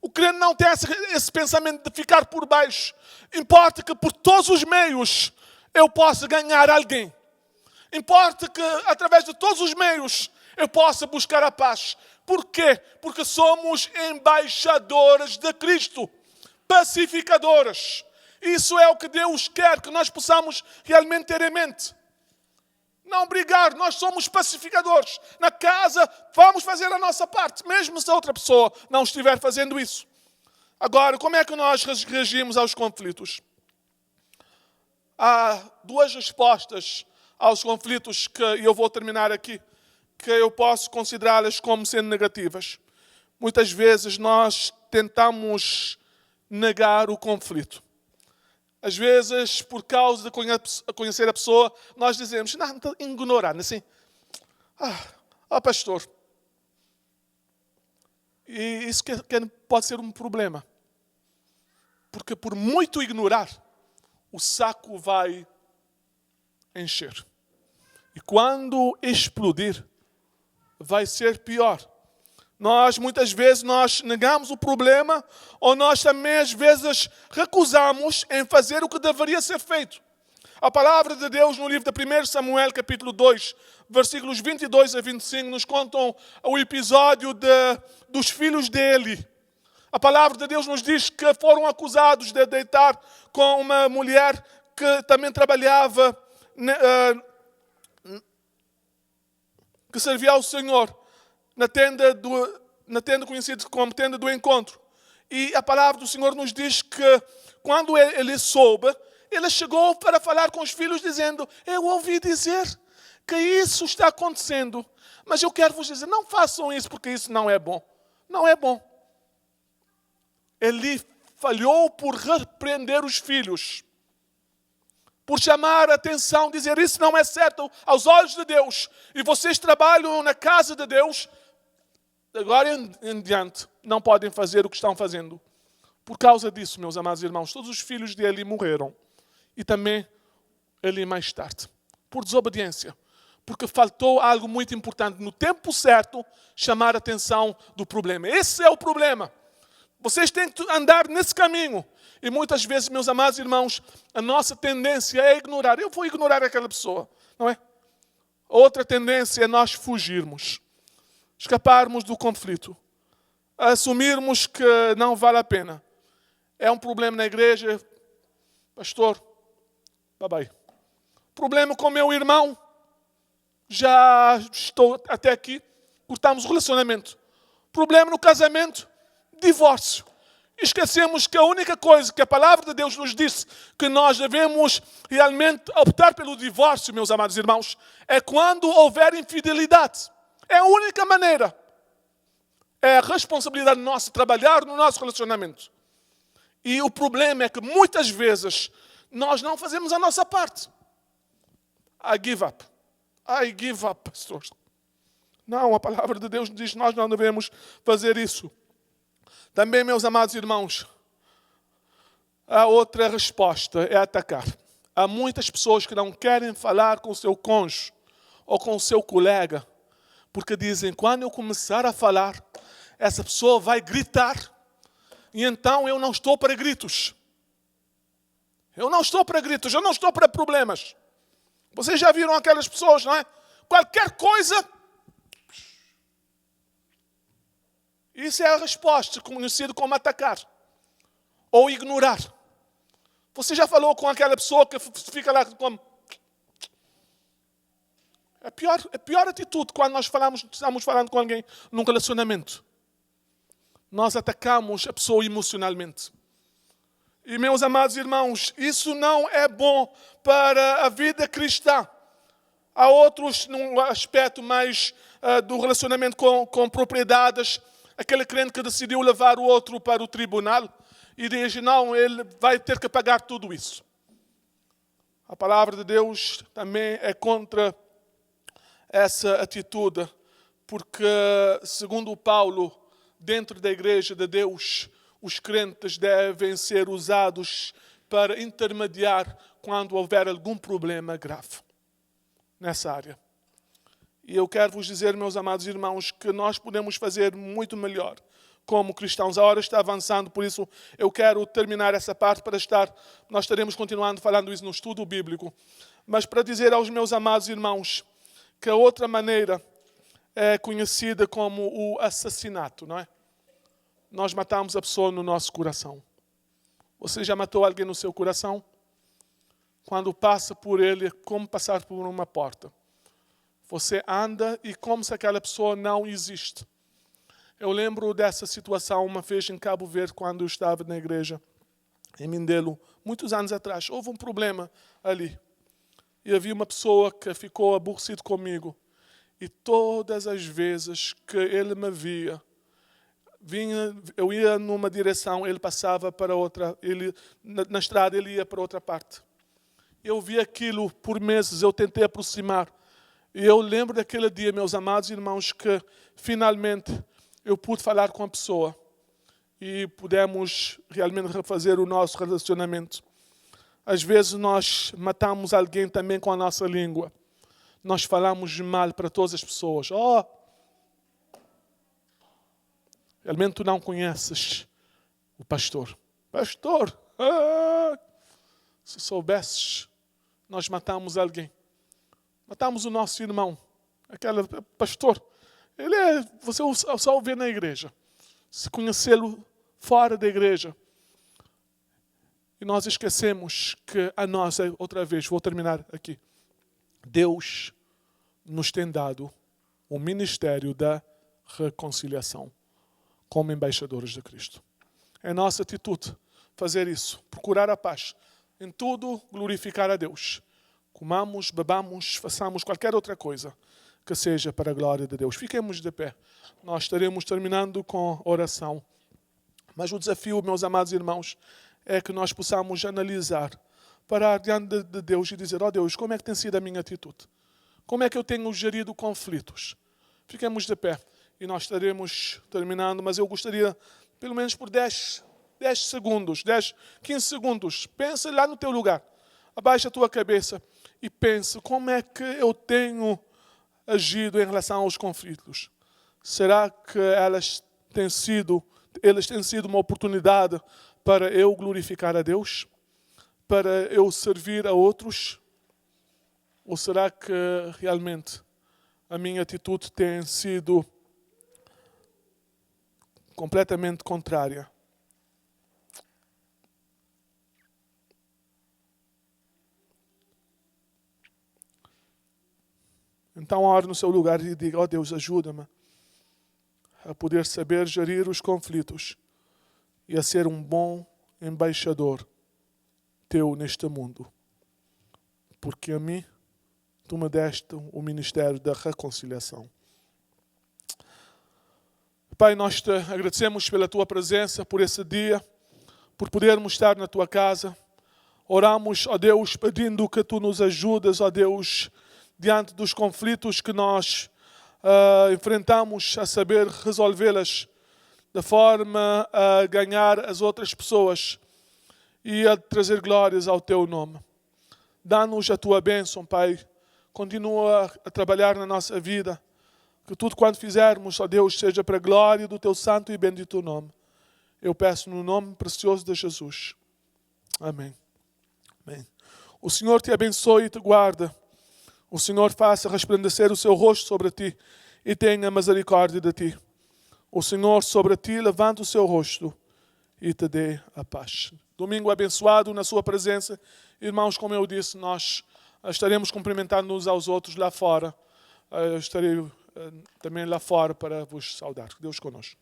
D: O crente não tem esse pensamento de ficar por baixo. Importa que por todos os meios eu possa ganhar alguém. Importa que através de todos os meios eu possa buscar a paz. Por quê? Porque somos embaixadores de Cristo. Pacificadoras. Isso é o que Deus quer que nós possamos realmente ter em mente. Não brigar, nós somos pacificadores. Na casa, vamos fazer a nossa parte, mesmo se a outra pessoa não estiver fazendo isso. Agora, como é que nós reagimos aos conflitos? Há 2 respostas aos conflitos e eu vou terminar aqui, que eu posso considerá-las como sendo negativas. Muitas vezes nós tentamos negar o conflito. Às vezes, por causa de conhecer a pessoa, nós dizemos: não, ignorar, assim. Pastor. E isso que pode ser um problema. Porque por muito ignorar, o saco vai encher. E quando explodir, vai ser pior. Muitas vezes, nós negamos o problema, ou nós também, às vezes, recusamos em fazer o que deveria ser feito. A palavra de Deus, no livro de 1 Samuel, capítulo 2, versículos 22 a 25, nos contam o episódio dos filhos de Eli. A palavra de Deus nos diz que foram acusados de deitar com uma mulher que também trabalhava, que servia ao Senhor, na tenda conhecida como tenda do encontro. E a palavra do Senhor nos diz que quando ele soube, ele chegou para falar com os filhos dizendo: eu ouvi dizer que isso está acontecendo, mas eu quero vos dizer, não façam isso porque isso não é bom. Não é bom. Ele falhou por repreender os filhos. por chamar a atenção, dizer isso não é certo aos olhos de Deus, e vocês trabalham na casa de Deus, agora em diante não podem fazer o que estão fazendo. Por causa disso, meus amados irmãos, todos os filhos de Eli morreram. E também Eli mais tarde. Por desobediência. Porque faltou algo muito importante. No tempo certo, chamar a atenção do problema. Esse é o problema. Vocês têm que andar nesse caminho. E muitas vezes, meus amados irmãos, a nossa tendência é ignorar. Eu vou ignorar aquela pessoa, não é? Outra tendência é nós fugirmos. Escaparmos do conflito. Assumirmos que não vale a pena. É um problema na igreja. Pastor, bye bye. Problema com meu irmão. Já estou até aqui. Cortamos o relacionamento. Problema no casamento. Divórcio. Esquecemos que a única coisa que a palavra de Deus nos disse que nós devemos realmente optar pelo divórcio, meus amados irmãos, é quando houver infidelidade. É a única maneira. É a responsabilidade nossa trabalhar no nosso relacionamento. E o problema é que muitas vezes nós não fazemos a nossa parte. I give up. I give up, pastor. Não, a palavra de Deus diz que nós não devemos fazer isso. Também, meus amados irmãos, a outra resposta é atacar. Há muitas pessoas que não querem falar com o seu cônjuge ou com o seu colega, porque dizem, quando eu começar a falar, essa pessoa vai gritar. E então eu não estou para gritos. Eu não estou para gritos, eu não estou para problemas. Vocês já viram aquelas pessoas, não é? Qualquer coisa. Isso é a resposta, conhecida como atacar. Ou ignorar. Você já falou com aquela pessoa que fica lá como... A pior atitude quando nós estamos falando com alguém num relacionamento. Nós atacamos a pessoa emocionalmente. E, meus amados irmãos, isso não é bom para a vida cristã. Há outros, num aspecto mais do relacionamento com propriedades, aquele crente que decidiu levar o outro para o tribunal e diz, não, ele vai ter que pagar tudo isso. A palavra de Deus também é contra essa atitude, porque, segundo Paulo, dentro da igreja de Deus, os crentes devem ser usados para intermediar quando houver algum problema grave nessa área. E eu quero vos dizer, meus amados irmãos, que nós podemos fazer muito melhor como cristãos. A hora está avançando, por isso eu quero terminar essa parte nós estaremos continuando falando isso no estudo bíblico. Mas para dizer aos meus amados irmãos que a outra maneira é conhecida como o assassinato, não é? Nós matamos a pessoa no nosso coração. Você já matou alguém no seu coração? Quando passa por ele, é como passar por uma porta. Você anda e como se aquela pessoa não existe. Eu lembro dessa situação uma vez em Cabo Verde, quando eu estava na igreja, em Mindelo, muitos anos atrás. Houve um problema ali. E havia uma pessoa que ficou aborrecida comigo. E todas as vezes que ele me via, eu ia numa direção, ele passava para outra, na estrada ele ia para outra parte. Eu vi aquilo por meses, eu tentei aproximar. E eu lembro daquele dia, meus amados irmãos, que finalmente eu pude falar com a pessoa e pudemos realmente refazer o nosso relacionamento. Às vezes nós matamos alguém também com a nossa língua. Nós falamos mal para todas as pessoas. Realmente tu não conheces o pastor. Pastor, se soubesses, nós matamos alguém. Matamos o nosso irmão. Aquele pastor. Você só o vê na igreja. Se conhecê-lo fora da igreja. E nós esquecemos que a nós, outra vez, vou terminar aqui. Deus nos tem dado o ministério da reconciliação como embaixadores de Cristo. É nossa atitude fazer isso, procurar a paz. Em tudo, glorificar a Deus. Comamos, bebamos, façamos qualquer outra coisa que seja para a glória de Deus. Fiquemos de pé. Nós estaremos terminando com oração. Mas o desafio, meus amados irmãos, é que nós possamos analisar parar diante de Deus e dizer: ó Deus, como é que tem sido a minha atitude? Como é que eu tenho gerido conflitos? Fiquemos de pé e nós estaremos terminando, mas eu gostaria, pelo menos por 10 segundos, 15 segundos, pensa lá no teu lugar. Abaixa a tua cabeça e pense: como é que eu tenho agido em relação aos conflitos? Será que eles têm sido uma oportunidade para eu glorificar a Deus? Para eu servir a outros? Ou será que realmente a minha atitude tem sido completamente contrária? Então ore no seu lugar e diga: ó Deus, ajuda-me a poder saber gerir os conflitos e a ser um bom embaixador teu neste mundo. Porque a mim, tu me deste o ministério da reconciliação. Pai, nós te agradecemos pela tua presença, por esse dia, por podermos estar na tua casa. Oramos, ó Deus, pedindo que tu nos ajudes, ó Deus, diante dos conflitos que nós enfrentamos, a saber resolvê-las de forma a ganhar as outras pessoas e a trazer glórias ao teu nome. Dá-nos a tua bênção, Pai. Continua a trabalhar na nossa vida. Que tudo quanto fizermos, ó Deus, seja para a glória do teu santo e bendito nome. Eu peço no nome precioso de Jesus. Amém. Amém. O Senhor te abençoe e te guarda. O Senhor faça resplandecer o seu rosto sobre ti e tenha misericórdia de ti. O Senhor sobre ti levanta o seu rosto e te dê a paz. Domingo abençoado na sua presença. Irmãos, como eu disse, nós estaremos cumprimentando uns aos outros lá fora. Eu estarei também lá fora para vos saudar. Deus conosco.